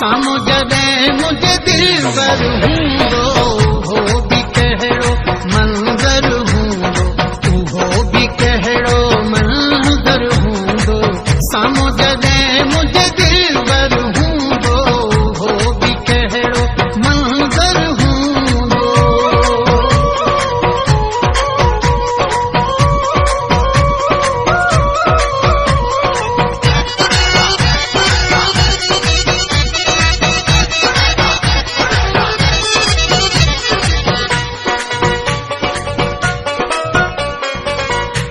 साम्हूं जॾहिं मुंहिंजे दिलबर हूंदो उहो बि कहिड़ो मंज़र हूंदो, उहो बि कहिड़ो मंज़र हूंदो। साम्हूं जॾहिं मुंहिंजे दिलबर हूंदो उहो बि कहिड़ो मंज़र हूंदो।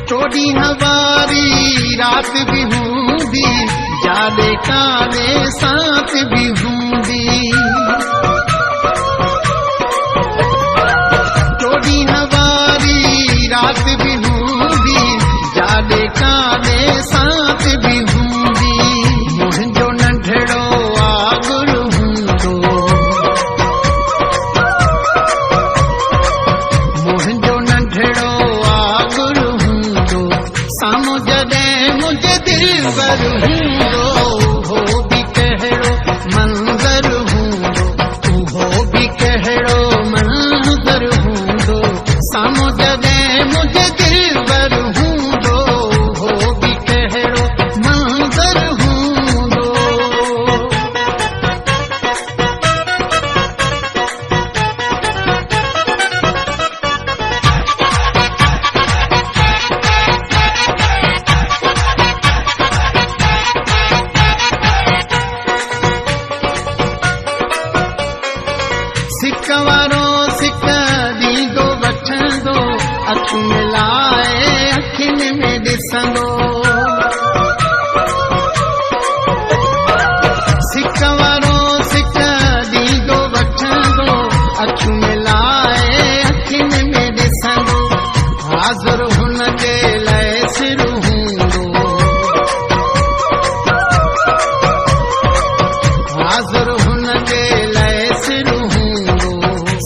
चोॾहीं हवारी रात भी हूंदी, जाॾे काने सांत भी हूंदी। चोॾहीं हवारी रात भी हूंदी, जाॾे काने सांत भी हूंदी। मुंहिंजो नंढड़ो आगुर हूंदो, मुंहिंजो नंढड़ो आगुर हूंदो। साम्हूं जॾहिं मुंहिंजे दिलबर हूंदो उहो बि कहिड़ो मंज़र हूंदो, उहो बि कहिड़ो मंज़र हूंदो। साम्हूं जॾहिं मुंहिंजे दिलबर हूंदो उहो बि कहिड़ो मंज़र हूंदो। सिक वारो सिक ॾींदो वठंदो, अखि मिलाए अखियुनि में ॾिसंदो। सिक वारो सिक ॾींदो वठंदो, अखि मिलाए अखियुनि में ॾिसंदो। हाज़ुर हुन जे लाइ सिर हूंदो, हाज़ुर हुन जे लाइ सिर हूंदो।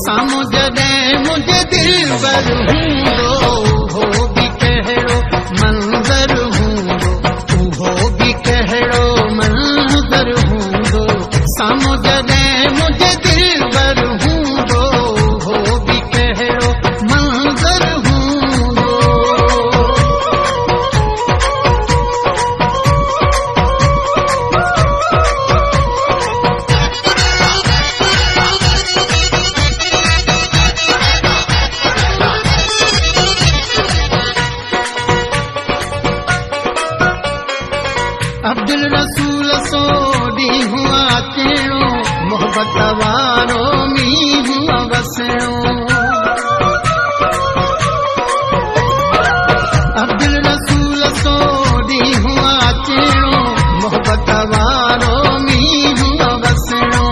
साम्हूं जॾहिं मुंहिंजे दिलबर हूंदो उहो बि कहिड़ो मंज़र हूंदो, उहो बि कहिड़ो मंज़र हूंदो। साम्हूं जॾहिं मुंहिंजे दिलबर हूंदो उहो बि कहिड़ो मंज़र हूंदो। अब्दुल रसूल सो ॾींहुं अचणो, मोहबत वारो मींहुं वसणो। अब्दुल रसूल सो ॾींहुं अचणो, मोहबत वारो मींहुं वसणो।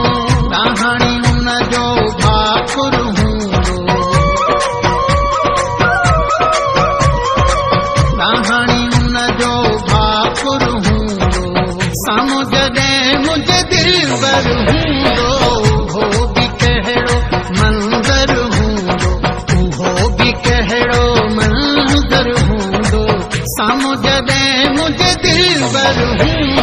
ॾाहाणी हुन जो भाकुर हूंदो, ॾाहाणी हुन जो भाकुर हूंदो। साम्हूं जॾहिं मुंहिंजे दिलबर हूंदो उहो बि कहिड़ो मंज़र हूंदो, उहो बि कहिड़ो मंज़र हूंदो। साम्हूं जॾहिं मुंहिंजे दिलबर हूंदो